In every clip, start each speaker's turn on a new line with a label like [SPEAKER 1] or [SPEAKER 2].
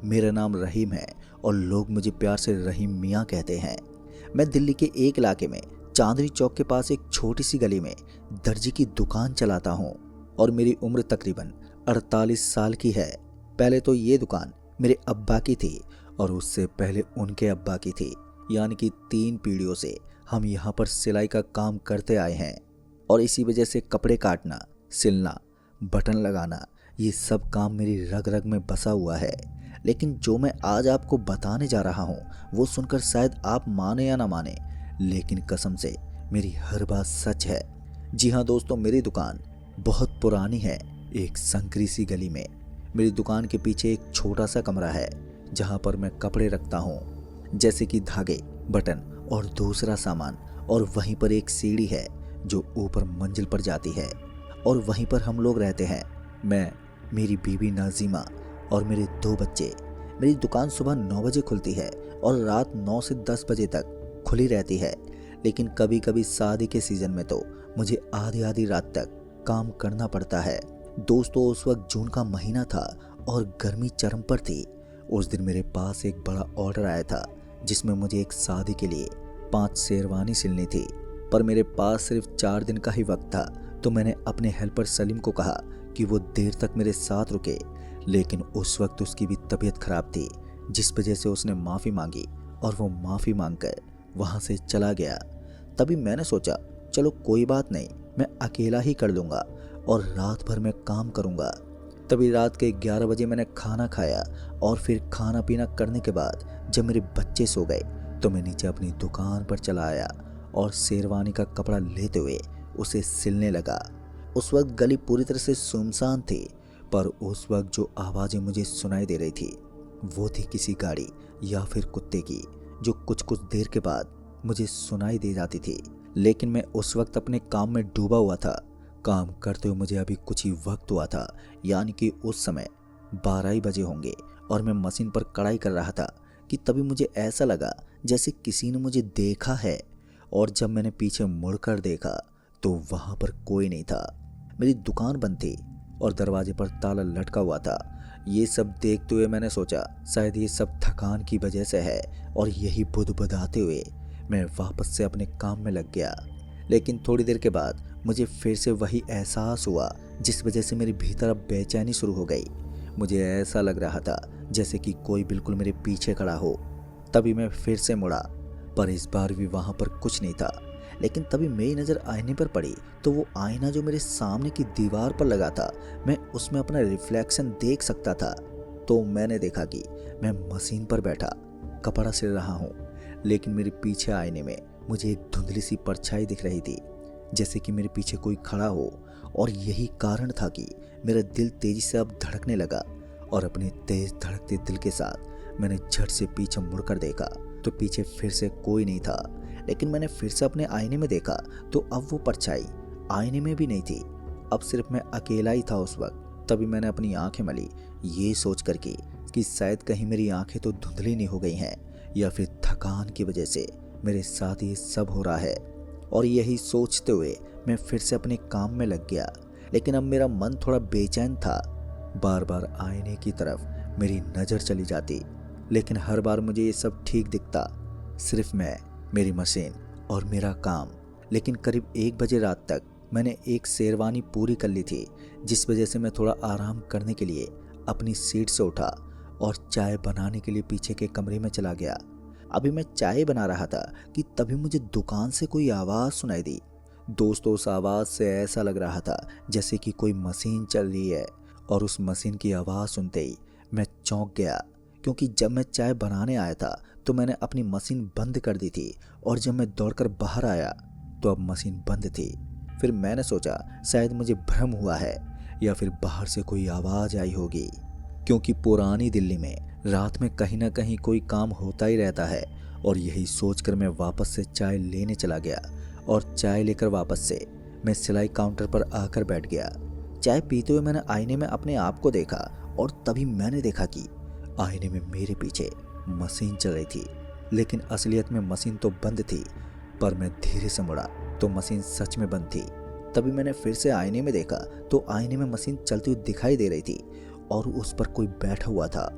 [SPEAKER 1] मेरा नाम रहीम है और लोग मुझे प्यार से रहीम मियाँ कहते हैं। मैं दिल्ली के एक इलाके में चांदनी चौक के पास एक छोटी सी गली में दर्जी की दुकान चलाता हूँ और मेरी उम्र तकरीबन 48 साल की है। पहले तो ये दुकान मेरे अब्बा की थी और उससे पहले उनके अब्बा की थी, यानी कि 3 पीढ़ियों से हम यहाँ पर सिलाई का काम करते आए हैं और इसी वजह से कपड़े काटना, सिलना, बटन लगाना, ये सब काम मेरी रग रग में बसा हुआ है। लेकिन जो मैं आज आपको बताने जा रहा हूँ वो सुनकर शायद आप माने या ना माने, लेकिन कसम से मेरी हर बात सच है। जी हाँ दोस्तों, मेरी दुकान बहुत पुरानी है। एक संकरी सी गली में मेरी दुकान के पीछे एक छोटा सा कमरा है जहाँ पर मैं कपड़े रखता हूँ, जैसे कि धागे, बटन और दूसरा सामान। और वहीं पर एक सीढ़ी है जो ऊपर मंजिल पर जाती है और वहीं पर हम लोग रहते हैं। मैं, मेरी बीवी नाजिमा और मेरे 2 बच्चे। मेरी दुकान सुबह 9 बजे खुलती है और रात 9 से 10 बजे तक खुली रहती है। लेकिन कभी कभी शादी के सीज़न में तो मुझे आधी आधी रात तक काम करना पड़ता है। दोस्तों, उस वक्त जून का महीना था और गर्मी चरम पर थी। उस दिन मेरे पास एक बड़ा ऑर्डर आया था जिसमें मुझे एक शादी के लिए 5 शेरवानी सिलनी थी, पर मेरे पास सिर्फ 4 दिन का ही वक्त था। तो मैंने अपने हेल्पर सलीम को कहा कि वो देर तक मेरे साथ रुके, लेकिन उस वक्त उसकी भी तबीयत खराब थी, जिस वजह से उसने माफ़ी मांगी और वो माफ़ी मांगकर वहाँ से चला गया। तभी मैंने सोचा चलो कोई बात नहीं, मैं अकेला ही कर लूँगा और रात भर मैं काम करूँगा। तभी रात के 11 बजे मैंने खाना खाया और फिर खाना पीना करने के बाद जब मेरे बच्चे सो गए तो मैं नीचे अपनी दुकान पर चला आया और शेरवानी का कपड़ा लेते हुए उसे सिलने लगा। उस वक्त गली पूरी तरह से सुनसान थी, पर उस वक्त जो आवाज़ें मुझे सुनाई दे रही थी वो थी किसी गाड़ी या फिर कुत्ते की, जो कुछ कुछ देर के बाद मुझे सुनाई दे जाती थी। लेकिन मैं उस वक्त अपने काम में डूबा हुआ था। काम करते हुए मुझे अभी कुछ ही वक्त हुआ था, यानी कि उस समय 12 ही बजे होंगे और मैं मशीन पर कढ़ाई कर रहा था कि तभी मुझे ऐसा लगा जैसे किसी ने मुझे देखा है। और जब मैंने पीछे मुड़कर देखा तो वहाँ पर कोई नहीं था। मेरी दुकान बंद थी और दरवाजे पर ताला लटका हुआ था। ये सब देखते हुए मैंने सोचा शायद ये सब थकान की वजह से है और यही बुदबुदाते हुए मैं वापस से अपने काम में लग गया। लेकिन थोड़ी देर के बाद मुझे फिर से वही एहसास हुआ जिस वजह से मेरे भीतर अब बेचैनी शुरू हो गई। मुझे ऐसा लग रहा था जैसे कि कोई बिल्कुल मेरे पीछे खड़ा हो। तभी मैं फिर से मुड़ा, पर इस बार भी वहाँ पर कुछ नहीं था। लेकिन तभी मेरी नज़र आईने पर पड़ी तो वो आईना जो मेरे सामने की दीवार पर लगा था, मैं उसमें अपना रिफ्लेक्शन देख सकता था। तो मैंने देखा कि मैं मशीन पर बैठा कपड़ा सिल रहा हूँ, लेकिन मेरे पीछे आईने में मुझे एक धुंधली सी परछाई दिख रही थी, जैसे कि मेरे पीछे कोई खड़ा हो। और यही कारण था कि मेरा दिल तेजी से अब धड़कने लगा और अपने तेज धड़कते दिल के साथ मैंने झट से पीछे मुड़कर देखा तो पीछे फिर से कोई नहीं था। लेकिन मैंने फिर से अपने आईने में देखा तो अब वो परछाई आईने में भी नहीं थी। अब सिर्फ मैं अकेला ही था उस वक्त। तभी मैंने अपनी आंखें मली, ये सोच करके कि शायद कहीं मेरी आंखें तो धुंधली नहीं हो गई हैं या फिर थकान की वजह से मेरे साथ ये सब हो रहा है। और यही सोचते हुए मैं फिर से अपने काम में लग गया। लेकिन अब मेरा मन थोड़ा बेचैन था। बार बार आईने की तरफ मेरी नज़र चली जाती, लेकिन हर बार मुझे ये सब ठीक दिखता, सिर्फ मैं, मेरी मशीन और मेरा काम। लेकिन करीब 1 बजे रात तक मैंने एक शेरवानी पूरी कर ली थी, जिस वजह से मैं थोड़ा आराम करने के लिए अपनी सीट से उठा और चाय बनाने के लिए पीछे के कमरे में चला गया। अभी मैं चाय बना रहा था कि तभी मुझे दुकान से कोई आवाज़ सुनाई दी। दोस्तों, उस आवाज़ से ऐसा लग रहा था जैसे कि कोई मशीन चल रही है। और उस मशीन की आवाज़ सुनते ही मैं चौंक गया, क्योंकि जब मैं चाय बनाने आया था तो मैंने अपनी मशीन बंद कर दी थी और जब मैं दौड़कर बाहर आया तो अब मशीन बंद थी। फिर मैंने सोचा शायद मुझे भ्रम हुआ है या फिर बाहर से कोई आवाज़ आई होगी, क्योंकि पुरानी दिल्ली में रात में कहीं ना कहीं कोई काम होता ही रहता है। और यही सोचकर मैं वापस से चाय लेने चला गया और चाय लेकर वापस से मैं सिलाई काउंटर पर आकर बैठ गया। चाय पीते हुए मैंने आईने में अपने आप को देखा और तभी मैंने देखा कि आईने में मेरे पीछे मशीन चल रही थी। लेकिन असलियत में मशीन तो बंद थी, पर मैं धीरे से मुड़ा तो मशीन सच में बंद थी। तभी मैंने फिर से आईने में देखा तो आईने में मशीन चलती हुई दिखाई दे रही थी और उस पर कोई बैठा हुआ था।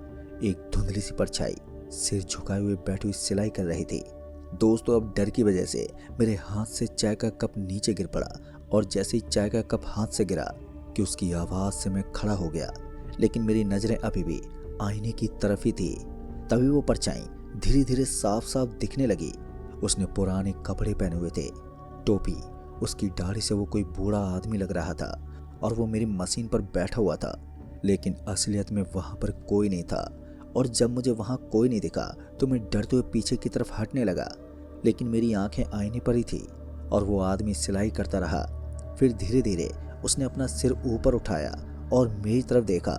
[SPEAKER 1] एक धुंधली सी परछाई सिर झुकाए हुए बैठी हुई सिलाई कर रही थी। दोस्तों, अब डर की वजह से मेरे हाथ से चाय का कप नीचे गिर पड़ा और जैसे ही चाय का कप हाथ से गिरा कि उसकी आवाज़ से मैं खड़ा हो गया, लेकिन मेरी नज़रें अभी भी आईने की तरफ ही थी। तभी वो परछाई धीरे धीरे साफ साफ दिखने लगी। उसने पुराने कपड़े पहने हुए थे, टोपी, उसकी दाढ़ी से वो कोई बूढ़ा आदमी लग रहा था और वो मेरी मशीन पर बैठा हुआ था, लेकिन असलियत में वहाँ पर कोई नहीं था। और जब मुझे वहाँ कोई नहीं दिखा तो मैं डरते हुए पीछे की तरफ हटने लगा, लेकिन मेरी आंखें आईने पर ही थी और वो आदमी सिलाई करता रहा। फिर धीरे धीरे उसने अपना सिर ऊपर उठाया और मेरी तरफ देखा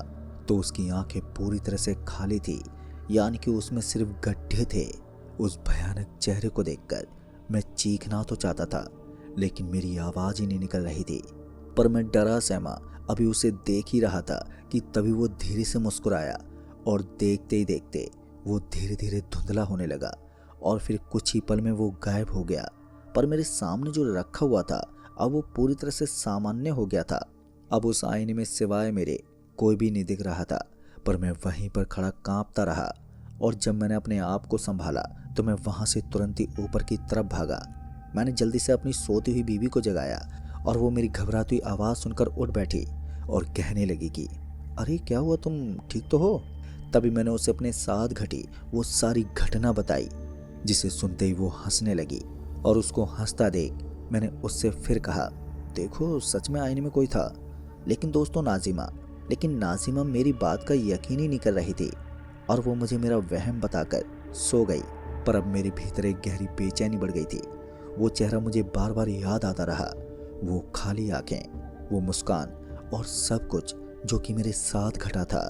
[SPEAKER 1] तो उसकी आंखें पूरी तरह से खाली थी, यानी कि उसमें सिर्फ गड्ढे थे। उस भयानक चेहरे को देखकर मैं चीखना तो चाहता था, लेकिन मेरी आवाज़ ही नहीं निकल रही थी। पर मैं डरा सहमा अभी उसे देख ही रहा था कि तभी वो धीरे से मुस्कुराया और देखते ही देखते वो धीरे धीरे धुंधला होने लगा और फिर कुछ ही पल में वो गायब हो गया। पर मेरे सामने जो रखा हुआ था अब वो पूरी तरह से सामान्य हो गया था। अब उस आईने में सिवाय मेरे कोई भी नहीं दिख रहा था, पर मैं वहीं पर खड़ा कांपता रहा। और जब मैंने अपने आप को संभाला तो मैं वहां से तुरंत ही ऊपर की तरफ भागा। मैंने जल्दी से अपनी सोती हुई बीवी को जगाया और वो मेरी घबराती हुई आवाज़ सुनकर उठ बैठी और कहने लगी कि अरे क्या हुआ, तुम ठीक तो हो? तभी मैंने उसे अपने साथ घटी वो सारी घटना बताई, जिसे सुनते ही वो हंसने लगी। और उसको हंसता देख मैंने उससे फिर कहा, देखो सच में आईने में कोई था। लेकिन दोस्तों नाजिमा मेरी बात का यकीन ही नहीं कर रही थी और वो मुझे मेरा वहम बताकर सो गई। पर अब मेरे भीतर एक गहरी बेचैनी बढ़ गई थी। वो चेहरा मुझे बार बार याद आता रहा, वो खाली आंखें, वो मुस्कान और सब कुछ जो कि मेरे साथ घटा था।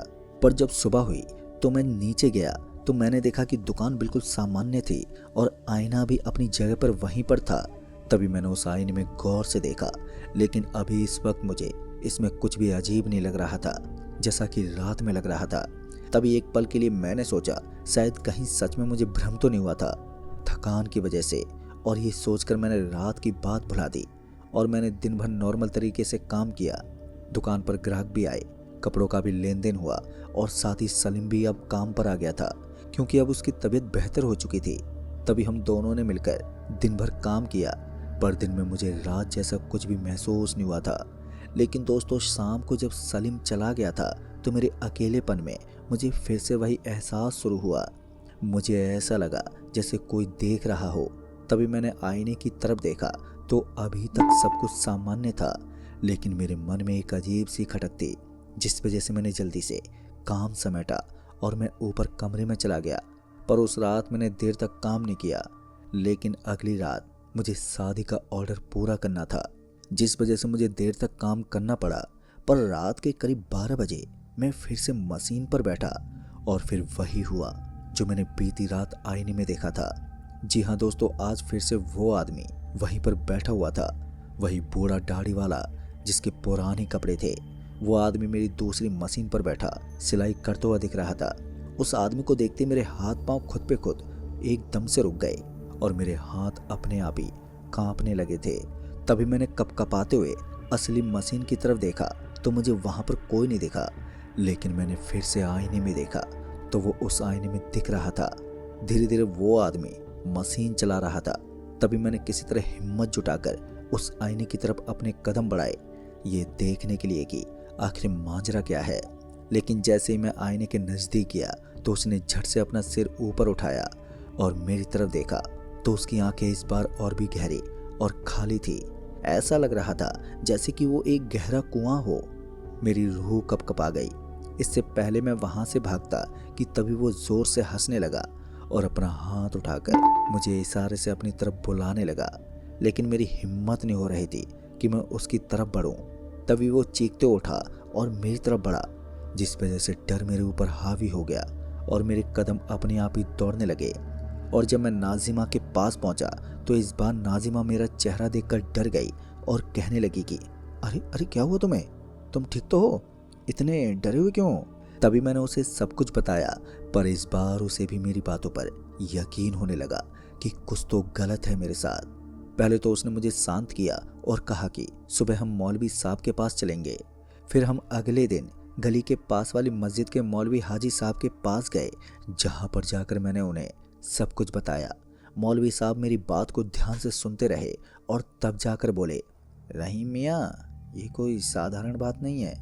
[SPEAKER 1] पर जब सुबह हुई तो मैं नीचे गया तो मैंने देखा कि दुकान बिल्कुल सामान्य थी और आईना भी अपनी जगह पर वहीं पर था। तभी मैंने उस आईने में गौर से देखा, लेकिन अभी इस वक्त मुझे इसमें कुछ भी अजीब नहीं लग रहा था, जैसा कि रात में लग रहा था। तभी एक पल के लिए मैंने सोचा शायद कहीं सच में मुझे भ्रम तो नहीं हुआ था थकान की वजह से, और ये सोचकर मैंने रात की बात भुला दी और मैंने दिन भर नॉर्मल तरीके से काम किया। दुकान पर ग्राहक भी आए, कपड़ों का भी लेन देन हुआ और साथ ही सलीम भी अब काम पर आ गया था, क्योंकि अब उसकी तबीयत बेहतर हो चुकी थी। तभी हम दोनों ने मिलकर दिन भर काम किया, पर दिन में मुझे रात जैसा कुछ भी महसूस नहीं हुआ था। लेकिन दोस्तों, शाम को जब सलीम चला गया था तो मेरे अकेलेपन में मुझे फिर से वही एहसास शुरू हुआ। मुझे ऐसा लगा जैसे कोई देख रहा हो। तभी मैंने आईने की तरफ देखा तो अभी तक सब कुछ सामान्य था, लेकिन मेरे मन में एक अजीब सी खटक थी, जिस वजह से मैंने जल्दी से काम समेटा और मैं ऊपर कमरे में चला गया। पर उस रात मैंने देर तक काम नहीं किया, लेकिन अगली रात मुझे शादी का ऑर्डर पूरा करना था, जिस वजह से मुझे देर तक काम करना पड़ा। पर रात के करीब 12 बजे मैं फिर से मशीन पर बैठा और फिर वही हुआ जो मैंने बीती रात आईने में देखा था। जी हाँ दोस्तों, आज फिर से वो आदमी वहीं पर बैठा हुआ था, वही बूढ़ा दाढ़ी वाला जिसके पुराने कपड़े थे। वो आदमी मेरी दूसरी मशीन पर बैठा सिलाई करता हुआ दिख रहा था। उस आदमी को देखते मेरे हाथ पांव खुद पे खुद एकदम से रुक गए और मेरे हाथ अपने आप ही कांपने लगे थे। तभी मैंने कपकपाते हुए असली मशीन की तरफ देखा तो मुझे वहां पर कोई नहीं दिखा, लेकिन मैंने फिर से आईने में देखा तो वो उस आईने में दिख रहा था। धीरे धीरे वो आदमी मशीन चला रहा था। तभी मैंने किसी तरह हिम्मत जुटाकर उस आईने की तरफ अपने कदम बढ़ाए, ये देखने के लिए कि आखिर माजरा क्या है। लेकिन जैसे ही मैं आईने के नज़दीक गया तो उसने झट से अपना सिर ऊपर उठाया और मेरी तरफ देखा तो उसकी आंखें इस बार और भी गहरी और खाली थी। ऐसा लग रहा था जैसे कि वो एक गहरा कुआं हो। मेरी रूह कपकपा गई। इससे पहले मैं वहां से भागता कि तभी वो जोर से हंसने लगा और अपना हाथ उठाकर मुझे इशारे से अपनी तरफ बुलाने लगा, लेकिन मेरी हिम्मत नहीं हो रही थी कि मैं उसकी तरफ बढ़ूं। तभी वो चीखते उठा और मेरी तरफ बढ़ा, जिस वजह से डर मेरे ऊपर हावी हो गया और मेरे कदम अपने आप ही दौड़ने लगे। और जब मैं नाजिमा के पास पहुंचा तो इस बार नाजिमा मेरा चेहरा देखकर डर गई और कहने लगी कि अरे अरे क्या हुआ तुम्हें, तुम ठीक तो हो, इतने डरे हुए क्यों? तभी मैंने उसे सब कुछ बताया, पर इस बार उसे भी मेरी बातों पर यकीन होने लगा कि कुछ तो गलत है मेरे साथ। पहले तो उसने मुझे शांत किया और कहा कि सुबह हम मौलवी साहब के पास चलेंगे, फिर हम अगले दिन गली के पास वाली मस्जिद के मौलवी हाजी साहब के पास गए, जहां पर जाकर मैंने उन्हें सब कुछ बताया। मौलवी साहब मेरी बात को ध्यान से सुनते रहे और तब जाकर बोले, रहीम मियाँ, ये कोई साधारण बात नहीं है।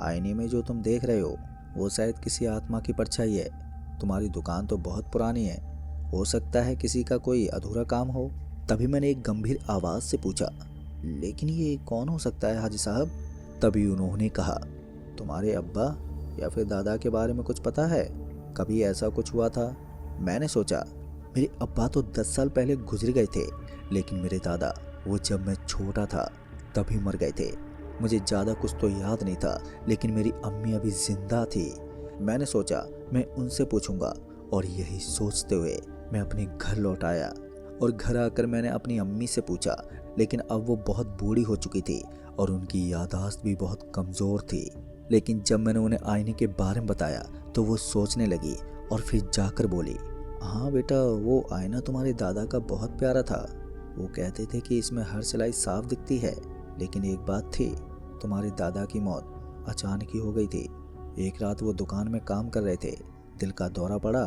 [SPEAKER 1] आईने में जो तुम देख रहे हो वो शायद किसी आत्मा की परछाई है। तुम्हारी दुकान तो बहुत पुरानी है, हो सकता है किसी का कोई अधूरा काम हो। तभी मैंने एक गंभीर आवाज़ से पूछा, लेकिन ये कौन हो सकता है हाजी साहब? तभी उन्होंने कहा, तुम्हारे अब्बा या फिर दादा के बारे में कुछ पता है? कभी ऐसा कुछ हुआ था? मैंने सोचा, मेरे अब्बा तो 10 साल पहले गुजर गए थे, लेकिन मेरे दादा, वो जब मैं छोटा था तभी मर गए थे। मुझे ज़्यादा कुछ तो याद नहीं था, लेकिन मेरी अम्मी अभी जिंदा थी। मैंने सोचा मैं उनसे पूछूंगा, और यही सोचते हुए मैं अपने घर लौट आया। और घर आकर मैंने अपनी अम्मी से पूछा, लेकिन अब वो बहुत बूढ़ी हो चुकी थी और उनकी याददाश्त भी बहुत कमज़ोर थी। लेकिन जब मैंने उन्हें आईने के बारे में बताया तो वो सोचने लगी और फिर जाकर बोली, हाँ बेटा, वो आईना तुम्हारे दादा का बहुत प्यारा था। वो कहते थे कि इसमें हर सिलाई साफ दिखती है। लेकिन एक बात थी, तुम्हारे दादा की मौत अचानक ही हो गई थी। एक रात वो दुकान में काम कर रहे थे, दिल का दौरा पड़ा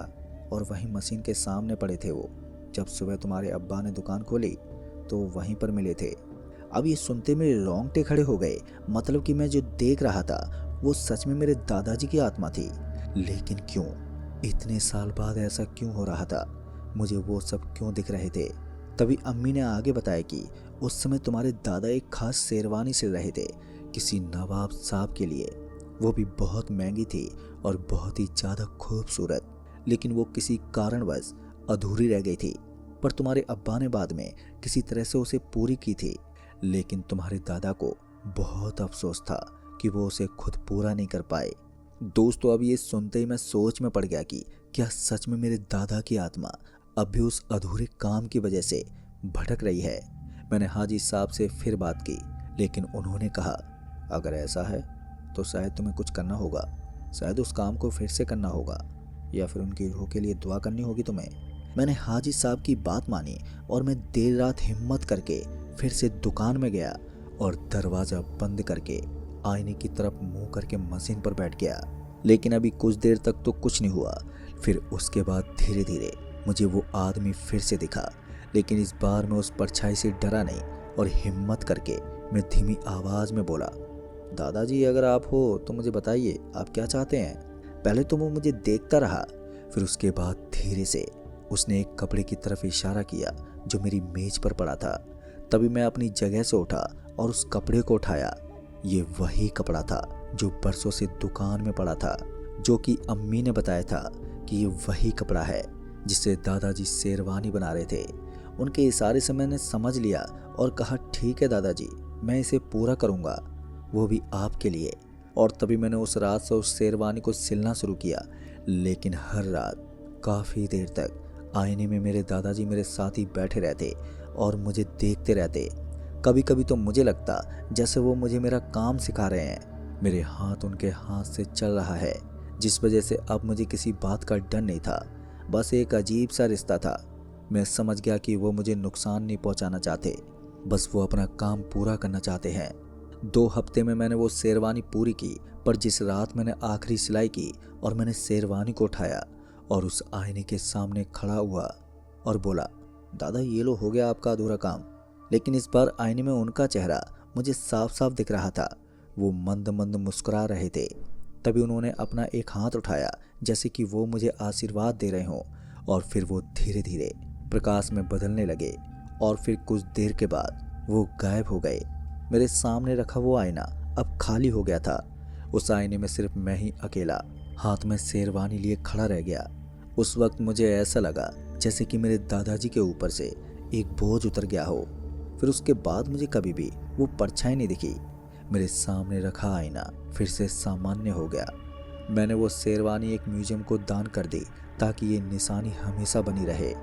[SPEAKER 1] और वहीं मशीन के सामने पड़े थे वो। जब सुबह तुम्हारे अब्बा ने दुकान खोली तो वहीं पर मिले थे। अब ये सुनते मेरे रोंगटे खड़े हो गए। मतलब कि मैं जो देख रहा था वो सच में मेरे दादाजी की आत्मा थी। लेकिन क्यों? इतने साल बाद ऐसा क्यों हो रहा था? मुझे वो सब क्यों दिख रहे थे? तभी अम्मी ने आगे बताया कि उस समय तुम्हारे दादा एक खास शेरवानी सिल रहे थे किसी नवाब साहब के लिए। वो भी बहुत महंगी थी और बहुत ही ज़्यादा खूबसूरत, लेकिन वो किसी कारणवश अधूरी रह गई थी। पर तुम्हारे अब्बा ने बाद में किसी तरह से उसे पूरी की थी। लेकिन तुम्हारे दादा को बहुत अफसोस था कि वो उसे खुद पूरा नहीं कर पाए। दोस्तों, अब ये सुनते ही मैं सोच में पड़ गया कि क्या सच में मेरे दादा की आत्मा अब भी उस अधूरे काम की वजह से भटक रही है? मैंने हाजी साहब से फिर बात की, लेकिन उन्होंने कहा, अगर ऐसा है तो शायद तुम्हें कुछ करना होगा। शायद उस काम को फिर से करना होगा, या फिर उनकी रूह के लिए दुआ करनी होगी तुम्हें। मैंने हाजी साहब की बात मानी और मैं देर रात हिम्मत करके फिर से दुकान में गया और दरवाज़ा बंद करके आईने की तरफ मुंह करके मशीन पर बैठ गया। लेकिन अभी कुछ देर तक तो कुछ नहीं हुआ। फिर उसके बाद धीरे धीरे मुझे वो आदमी फिर से दिखा, लेकिन इस बार मैं उस परछाई से डरा नहीं और हिम्मत करके मैं धीमी आवाज़ में बोला, दादाजी, अगर आप हो तो मुझे बताइए, आप क्या चाहते हैं? पहले तो वो मुझे देखता रहा, फिर उसके बाद धीरे से उसने एक कपड़े की तरफ इशारा किया जो मेरी मेज पर पड़ा था। तभी मैं अपनी जगह से उठा और उस कपड़े को उठाया। ये वही कपड़ा था जो बरसों से दुकान में पड़ा था, जो कि अम्मी ने बताया था कि ये वही कपड़ा है जिससे दादाजी शेरवानी बना रहे थे। उनके इशारे से मैंने समझ लिया और कहा, ठीक है दादाजी, मैं इसे पूरा करूँगा, वो भी आपके लिए। और तभी मैंने उस रात से उस शेरवानी को सिलना शुरू किया। लेकिन हर रात काफ़ी देर तक आईने में मेरे दादाजी मेरे साथ ही बैठे रहते और मुझे देखते रहते। कभी कभी तो मुझे लगता जैसे वो मुझे मेरा काम सिखा रहे हैं। मेरे हाथ उनके हाथ से चल रहा है, जिस वजह से अब मुझे किसी बात का डर नहीं था, बस एक अजीब सा रिश्ता था। मैं समझ गया कि वो मुझे नुकसान नहीं पहुंचाना चाहते, बस वो अपना काम पूरा करना चाहते हैं। 2 हफ्ते में मैंने वो शेरवानी पूरी की, पर जिस रात मैंने आखिरी सिलाई की और मैंने शेरवानी को उठाया और उस आईने के सामने खड़ा हुआ और बोला, दादा, ये लो, हो गया आपका अधूरा काम। लेकिन इस बार आईने में उनका चेहरा मुझे साफ साफ दिख रहा था। वो मंद मंद मुस्कुरा रहे थे। तभी उन्होंने अपना एक हाथ उठाया जैसे कि वो मुझे आशीर्वाद दे रहे हों, और फिर वो धीरे धीरे प्रकाश में बदलने लगे और फिर कुछ देर के बाद वो गायब हो गए। मेरे सामने रखा वो आईना अब खाली हो गया था। उस आईने में सिर्फ मैं ही अकेला हाथ में शेरवानी लिए खड़ा रह गया। उस वक्त मुझे ऐसा लगा जैसे कि मेरे दादाजी के ऊपर से एक बोझ उतर गया हो। फिर उसके बाद मुझे कभी भी वो परछाई नहीं दिखी। मेरे सामने रखा आईना फिर से सामान्य हो गया। मैंने वो शेरवानी एक म्यूजियम को दान कर दी ताकि ये निशानी हमेशा बनी रहे।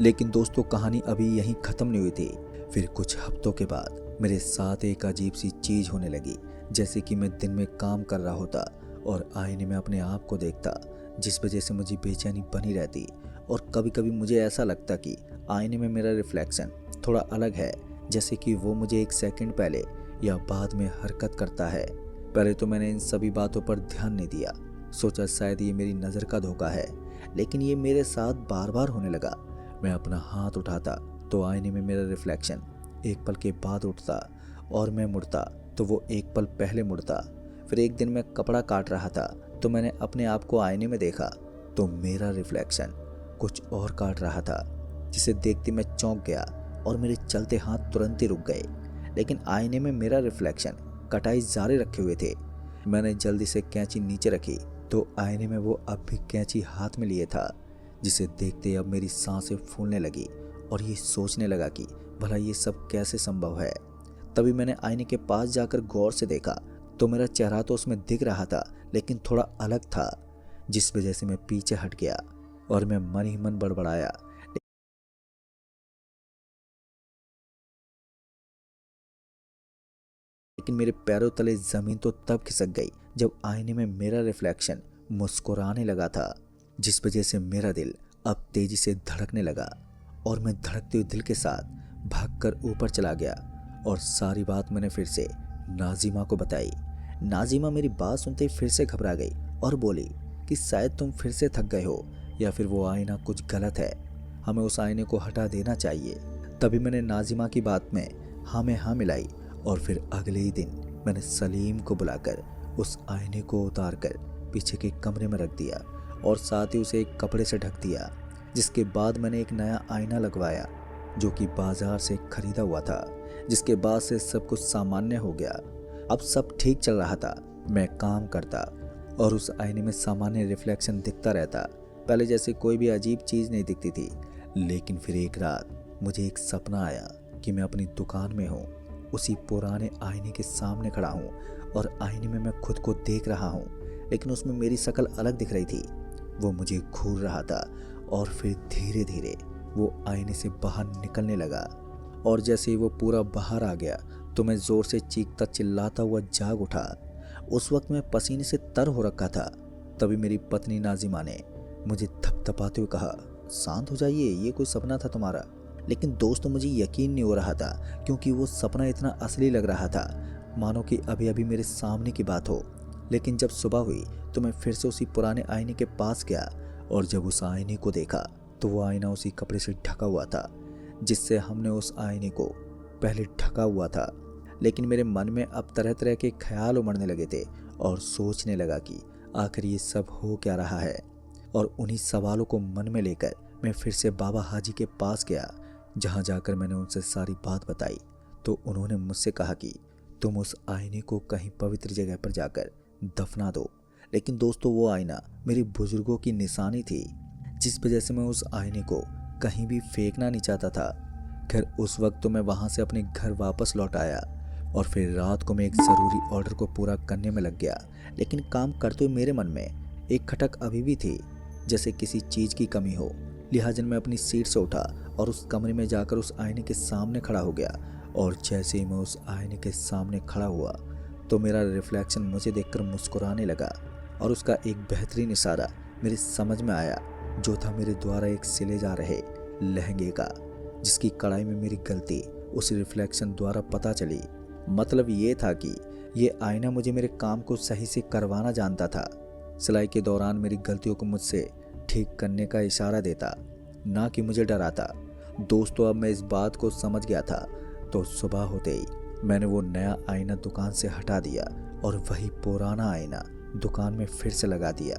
[SPEAKER 1] लेकिन दोस्तों, कहानी अभी यहीं ख़त्म नहीं हुई थी। फिर कुछ हफ्तों के बाद मेरे साथ एक अजीब सी चीज़ होने लगी, जैसे कि मैं दिन में काम कर रहा होता और आईने में अपने आप को देखता, जिस वजह से मुझे बेचैनी बनी रहती। और कभी कभी मुझे ऐसा लगता कि आईने में मेरा रिफ्लेक्शन थोड़ा अलग है, जैसे कि वो मुझे एक सेकंड पहले या बाद में हरकत करता है। पहले तो मैंने इन सभी बातों पर ध्यान नहीं दिया, सोचा शायद ये मेरी नज़र का धोखा है, लेकिन ये मेरे साथ बार बार होने लगा। मैं अपना हाथ उठाता तो आईने में मेरा रिफ्लेक्शन एक पल के बाद उठता, और मैं मुड़ता तो वो एक पल पहले मुड़ता। फिर एक दिन मैं कपड़ा काट रहा था तो मैंने अपने आप को आईने में देखा तो मेरा रिफ्लेक्शन कुछ और काट रहा था, जिसे देखते मैं चौंक गया और मेरे चलते हाथ तुरंत ही रुक गए। लेकिन आईने में मेरा रिफ्लेक्शन कटाई जारी रखे हुए थे। मैंने जल्दी से कैंची नीचे रखी तो आईने में वो अब भी कैंची हाथ में लिए था, जिसे देखते अब मेरी सांसें फूलने लगी और ये सोचने लगा कि भला ये सब कैसे संभव है। तभी मैंने आईने के पास जाकर गौर से देखा तो मेरा चेहरा तो उसमें दिख रहा था, लेकिन थोड़ा अलग था, जिस वजह से मैं पीछे हट गया और मैं मन ही मन बड़बड़ाया। लेकिन मेरे पैरों तले जमीन तो तब खिसक गई जब आईने में मेरा रिफ्लेक्शन मुस्कुराने लगा था, जिस वजह से मेरा दिल अब तेजी से धड़कने लगा और मैं धड़कते हुए दिल के साथ भागकर ऊपर चला गया और सारी बात मैंने फिर से नाजिमा को बताई। नाजिमा मेरी बात सुनते ही फिर से घबरा गई और बोली कि शायद तुम फिर से थक गए हो या फिर वो आईना कुछ गलत है, हमें उस आईने को हटा देना चाहिए। तभी मैंने नाजिमा की बात में हाँ मिलाई और फिर अगले ही दिन मैंने सलीम को बुलाकर उस आईने को उतार कर पीछे के कमरे में रख दिया और साथ ही उसे एक कपड़े से ढक दिया, जिसके बाद मैंने एक नया आईना लगवाया जो कि बाजार से खरीदा हुआ था, जिसके बाद से सब कुछ सामान्य हो गया। अब सब ठीक चल रहा था, मैं काम करता और उस आईने में सामान्य रिफ्लेक्शन दिखता रहता। पहले जैसे कोई भी अजीब चीज़ नहीं दिखती थी, लेकिन फिर एक रात मुझे एक सपना आया कि मैं अपनी दुकान में हूँ, उसी पुराने आईने के सामने खड़ा हूँ और आईने में मैं खुद को देख रहा हूँ, लेकिन उसमें मेरी शक्ल अलग दिख रही थी। वो मुझे घूर रहा था और फिर धीरे धीरे वो आईने से बाहर निकलने लगा और जैसे ही वो पूरा बाहर आ गया तो मैं ज़ोर से चीखता चिल्लाता हुआ जाग उठा। उस वक्त मैं पसीने से तर हो रखा था। तभी मेरी पत्नी नाजिमा ने मुझे थपथपाते हुए कहा, शांत हो जाइए, ये कोई सपना था तुम्हारा। लेकिन दोस्तों मुझे यकीन नहीं हो रहा था, क्योंकि वो सपना इतना असली लग रहा था, मानो कि अभी अभी मेरे सामने की बात हो। लेकिन जब सुबह हुई तो मैं फिर से उसी पुराने आईने के पास गया और जब उस आईने को देखा तो वो आईना उसी कपड़े से ढका हुआ था जिससे हमने उस आईने को पहले ढका हुआ था। लेकिन मेरे मन में अब तरह तरह के ख्याल उमड़ने लगे थे और सोचने लगा कि आखिर ये सब हो क्या रहा है। और उन्हीं सवालों को मन में लेकर मैं फिर से बाबा हाजी के पास गया, जहाँ जाकर मैंने उनसे सारी बात बताई तो उन्होंने मुझसे कहा कि तुम उस आईने को कहीं पवित्र जगह पर जाकर दफना दो। लेकिन दोस्तों वो आईना मेरे बुजुर्गों की निशानी थी, जिस वजह से मैं उस आईने को कहीं भी फेंकना नहीं चाहता था। खैर उस वक्त तो मैं वहाँ से अपने घर वापस लौट आया और फिर रात को मैं एक ज़रूरी ऑर्डर को पूरा करने में लग गया। लेकिन काम करते हुए मेरे मन में एक खटक अभी भी थी, जैसे किसी चीज़ की कमी हो। लिहाजा मैं अपनी सीट से उठा और उस कमरे में जाकर उस आईने के सामने खड़ा हो गया और जैसे ही मैं उस आईने के सामने खड़ा हुआ तो मेरा रिफ्लेक्शन मुझे देखकर मुस्कुराने लगा और उसका एक बेहतरीन इशारा मेरे समझ में आया, जो था मेरे द्वारा एक सिले जा रहे लहंगे का, जिसकी कढ़ाई में मेरी गलती उस रिफ्लेक्शन द्वारा पता चली। मतलब ये था कि ये आईना मुझे मेरे काम को सही से करवाना जानता था। सिलाई के दौरान मेरी गलतियों को मुझसे ठीक करने का इशारा देता, ना कि मुझे डराता। दोस्तों अब मैं इस बात को समझ गया था तो सुबह होते ही मैंने वो नया आईना दुकान से हटा दिया और वही पुराना आईना दुकान में फिर से लगा दिया।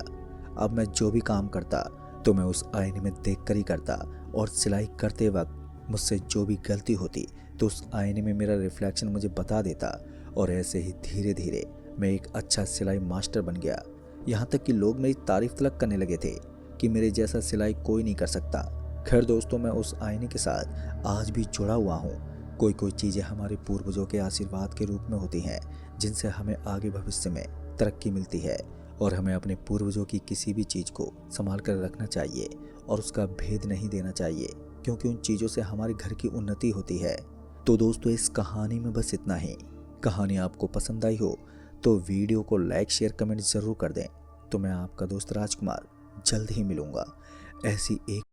[SPEAKER 1] अब मैं जो भी काम करता तो मैं उस आईने में देखकर ही करता और सिलाई करते वक्त मुझसे जो भी गलती होती तो उस आईने में मेरा रिफ्लेक्शन मुझे बता देता और ऐसे ही धीरे धीरे मैं एक अच्छा सिलाई मास्टर बन गया। यहाँ तक कि लोग मेरी तारीफ तलक करने लगे थे कि मेरे जैसा सिलाई कोई नहीं कर सकता। खैर दोस्तों मैं उस आईने के साथ आज भी जुड़ा हुआ हूँ। कोई चीज़ें हमारे पूर्वजों के आशीर्वाद के रूप में होती हैं, जिनसे हमें आगे भविष्य में तरक्की मिलती है और हमें अपने पूर्वजों की किसी भी चीज़ को संभाल कर रखना चाहिए और उसका भेद नहीं देना चाहिए, क्योंकि उन चीज़ों से हमारे घर की उन्नति होती है। तो दोस्तों इस कहानी में बस इतना ही। कहानी आपको पसंद आई हो तो वीडियो को लाइक शेयर कमेंट ज़रूर कर दें। तो मैं आपका दोस्त राजकुमार जल्द ही मिलूँगा ऐसी एक